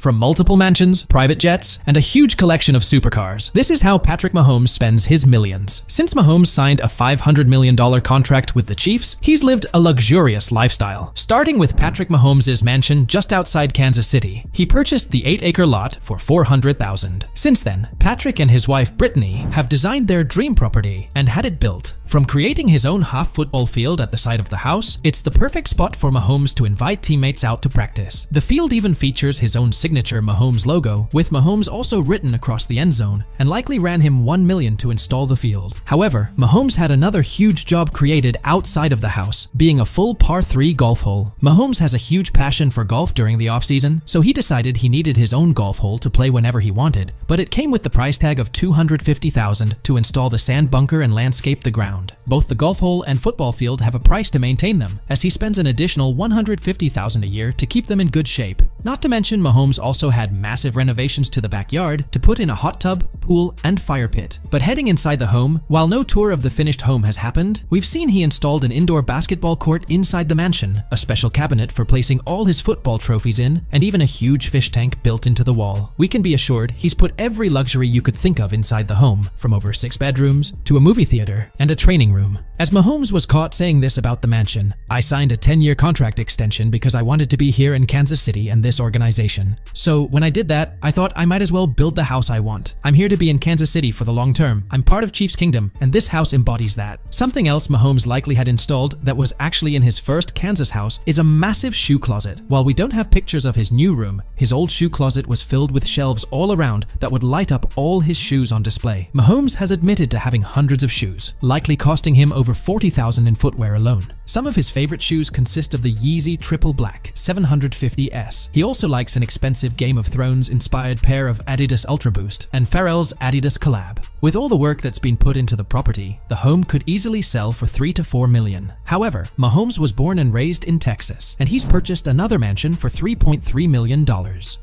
from multiple mansions, private jets, and a huge collection of supercars. This is how Patrick Mahomes spends his millions. Since Mahomes signed a $500 million contract with the Chiefs, he's lived a luxurious lifestyle. Starting with Patrick Mahomes' mansion just outside Kansas City, he purchased the 8-acre lot for $400,000. Since then, Patrick and his wife Brittany have designed their dream property and had it built. From creating his own half-football field at the side of the house, it's the perfect spot for Mahomes to invite teammates out to practice. The field even features his own signature Mahomes logo, with Mahomes also written across the end zone, and likely ran him $1 million to install the field. However, Mahomes had another huge job created outside of the house, being a full par 3 golf hole. Mahomes has a huge passion for golf during the offseason, so he decided he needed his own golf hole to play whenever he wanted, but it came with the price tag of $250,000 to install the sand bunker and landscape the ground. Both the golf hole and football field have a price to maintain them, as he spends an additional $150,000 a year to keep them in good shape. Not to mention, Mahomes also had massive renovations to the backyard to put in a hot tub, pool, and fire pit. But heading inside the home, while no tour of the finished home has happened, we've seen he installed an indoor basketball court inside the mansion, a special cabinet for placing all his football trophies in, and even a huge fish tank built into the wall. We can be assured he's put every luxury you could think of inside the home, from over 6 bedrooms to a movie theater and a training room. As Mahomes was caught saying this about the mansion, "I signed a 10-year contract extension because I wanted to be here in Kansas City and this organization. So when I did that, I thought I might as well build the house I want. I'm here to be in Kansas City for the long term. I'm part of Chiefs Kingdom, and this house embodies that." Something else Mahomes likely had installed that was actually in his first Kansas house is a massive shoe closet. While we don't have pictures of his new room, his old shoe closet was filled with shelves all around that would light up all his shoes on display. Mahomes has admitted to having hundreds of shoes, likely costing him over $40,000 in footwear alone. Some of his favorite shoes consist of the Yeezy Triple Black 750S. He also likes an expensive Game of Thrones inspired pair of Adidas Ultra Boost and Pharrell's Adidas collab. With all the work that's been put into the property, the home could easily sell for $3 to $4 million. However, Mahomes was born and raised in Texas, and he's purchased another mansion for $3.3 million.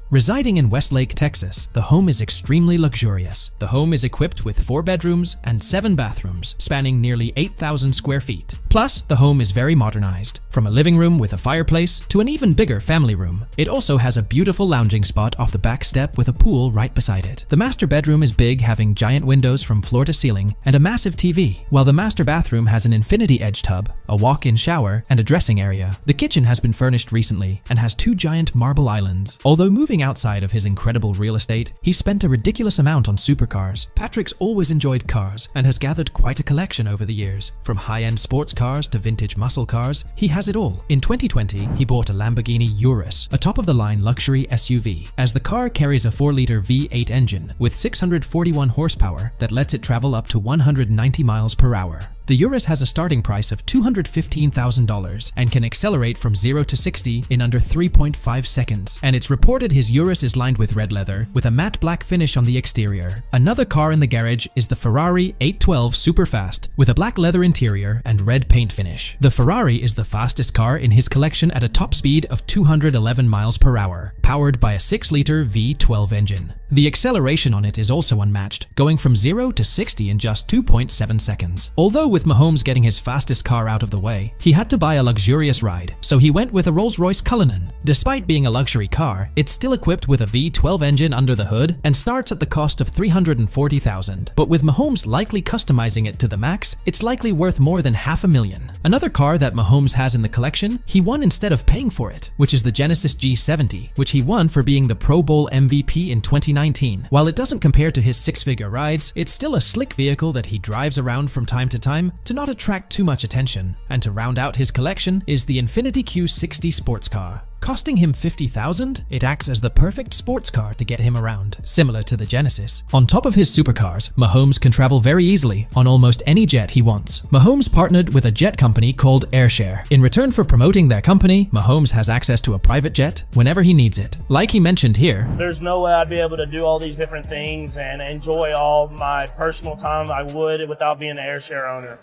Residing in Westlake, Texas, the home is extremely luxurious. The home is equipped with 4 bedrooms and 7 bathrooms, spanning nearly 8,000 square feet. Plus, the home is very modernized, from a living room with a fireplace to an even bigger family room. It also has a beautiful lounging spot off the back step with a pool right beside it. The master bedroom is big, having giant windows from floor to ceiling and a massive TV, while the master bathroom has an infinity edge tub, a walk-in shower, and a dressing area. The kitchen has been furnished recently and has 2 giant marble islands. Although moving outside of his incredible real estate, he spent a ridiculous amount on supercars. Patrick's always enjoyed cars and has gathered quite a collection over the years. From high-end sports cars to vintage muscle cars, he has it all. In 2020, he bought a Lamborghini Urus, a top-of-the-line luxury SUV, as the car carries a 4-liter V8 engine with 641 horsepower that lets it travel up to 190 miles per hour. The Urus has a starting price of $215,000 and can accelerate from 0 to 60 in under 3.5 seconds. And it's reported his Urus is lined with red leather with a matte black finish on the exterior. Another car in the garage is the Ferrari 812 Superfast with a black leather interior and red paint finish. The Ferrari is the fastest car in his collection at a top speed of 211 miles per hour, powered by a 6-liter V12 engine. The acceleration on it is also unmatched, going from 0 to 60 in just 2.7 seconds. Although with Mahomes getting his fastest car out of the way, he had to buy a luxurious ride, so he went with a Rolls-Royce Cullinan. Despite being a luxury car, it's still equipped with a V12 engine under the hood and starts at the cost of $340,000. But with Mahomes likely customizing it to the max, it's likely worth more than $500,000. Another car that Mahomes has in the collection, he won instead of paying for it, which is the Genesis G70, which he won for being the Pro Bowl MVP in 2019. While it doesn't compare to his 6-figure rides, it's still a slick vehicle that he drives around from time to time to not attract too much attention. And to round out his collection is the Infiniti Q60 sports car. Costing him $50,000, it acts as the perfect sports car to get him around, similar to the Genesis. On top of his supercars, Mahomes can travel very easily on almost any jet he wants. Mahomes partnered with a jet company called AirShare. In return for promoting their company, Mahomes has access to a private jet whenever he needs it. Like he mentioned here, "There's no way I'd be able to do all these different things and enjoy all my personal time I would without being an AirShare owner.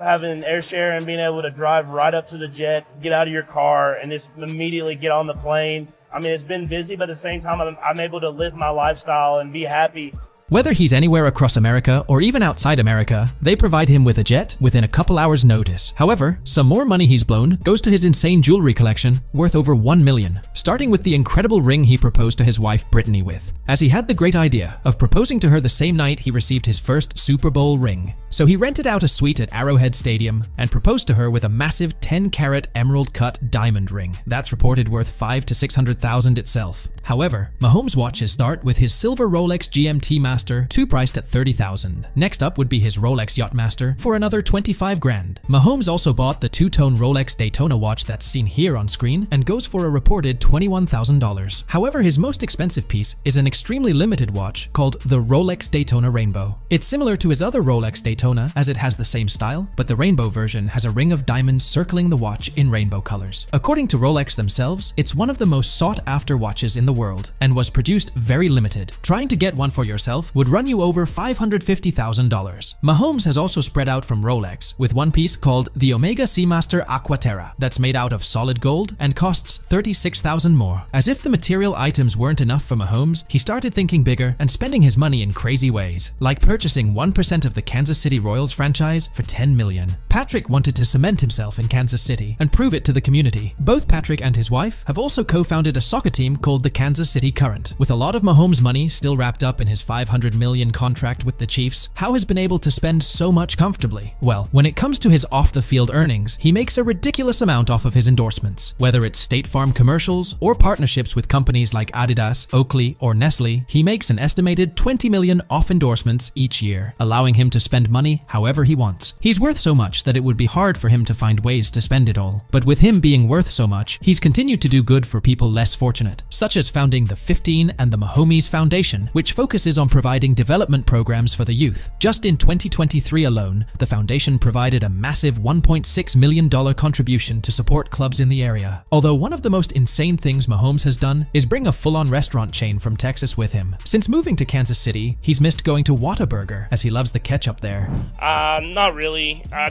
Having AirShare and being able to drive right up to the jet, get out of your car, and just immediately get on the plane. I mean, it's been busy, but at the same time, I'm able to live my lifestyle and be happy." Whether he's anywhere across America or even outside America, they provide him with a jet within a couple hours' notice. However, some more money he's blown goes to his insane jewelry collection worth over $1 million, starting with the incredible ring he proposed to his wife Brittany with, as he had the great idea of proposing to her the same night he received his first Super Bowl ring. So he rented out a suite at Arrowhead Stadium and proposed to her with a massive 10-carat emerald-cut diamond ring that's reported worth $500,000 to $600,000 itself. However, Mahomes' watches start with his silver Rolex GMT Master 2 priced at $30,000. Next up would be his Rolex Yachtmaster for another $25,000. Mahomes also bought the two-tone Rolex Daytona watch that's seen here on screen and goes for a reported $21,000. However, his most expensive piece is an extremely limited watch called the Rolex Daytona Rainbow. It's similar to his other Rolex Daytona as it has the same style, but the Rainbow version has a ring of diamonds circling the watch in rainbow colors. According to Rolex themselves, it's one of the most sought-after watches in the world and was produced very limited. Trying to get one for yourself would run you over $550,000. Mahomes has also spread out from Rolex with one piece called the Omega Seamaster Aquaterra that's made out of solid gold and costs $36,000 more. As if the material items weren't enough for Mahomes, he started thinking bigger and spending his money in crazy ways, like purchasing 1% of the Kansas City Royals franchise for $10 million. Patrick wanted to cement himself in Kansas City and prove it to the community. Both Patrick and his wife have also co-founded a soccer team called the Kansas City Current. With a lot of Mahomes' money still wrapped up in his $500 million contract with the Chiefs, how has been able to spend so much comfortably? Well, when it comes to his off-the-field earnings, he makes a ridiculous amount off of his endorsements. Whether it's State Farm commercials or partnerships with companies like Adidas, Oakley, or Nestle, he makes an estimated $20 million off endorsements each year, allowing him to spend money however he wants. He's worth so much that it would be hard for him to find ways to spend it all. But with him being worth so much, he's continued to do good for people less fortunate, such as founding the 15 and the Mahomes Foundation, which focuses on providing development programs for the youth. Just in 2023 alone, the foundation provided a massive $1.6 million contribution to support clubs in the area. Although one of the most insane things Mahomes has done is bring a full-on restaurant chain from Texas with him. Since moving to Kansas City, he's missed going to Whataburger as he loves the ketchup there. Not really. I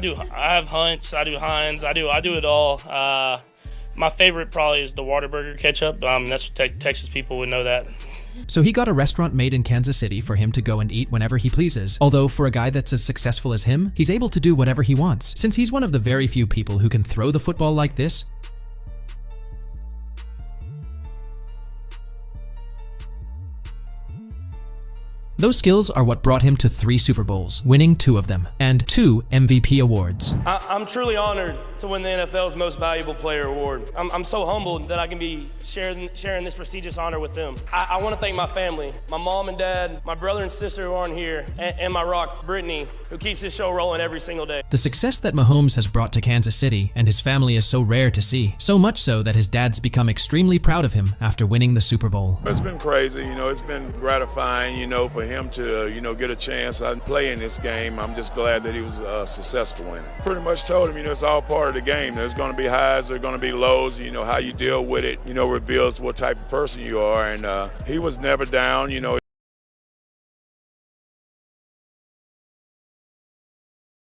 have Hunt's, I do Heinz, I do it all. My favorite probably is the Whataburger ketchup. That's Texas people would know that. So he got a restaurant made in Kansas City for him to go and eat whenever he pleases. Although for a guy that's as successful as him, he's able to do whatever he wants, since he's one of the very few people who can throw the football like this. Those skills are what brought him to 3 Super Bowls, winning 2 of them, and 2 MVP awards. I'm truly honored to win the NFL's Most Valuable Player award. I'm so humbled that I can be sharing this prestigious honor with them. I want to thank my family, my mom and dad, my brother and sister who aren't here, and my rock, Brittany, who keeps this show rolling every single day. The success that Mahomes has brought to Kansas City and his family is so rare to see, so much so that his dad's become extremely proud of him after winning the Super Bowl. It's been crazy, it's been gratifying, for him to, get a chance to play in this game. I'm just glad that he was successful in it. Pretty much told him, it's all part of the game. There's going to be highs, there's going to be lows. How you deal with it, reveals what type of person you are. And he was never down,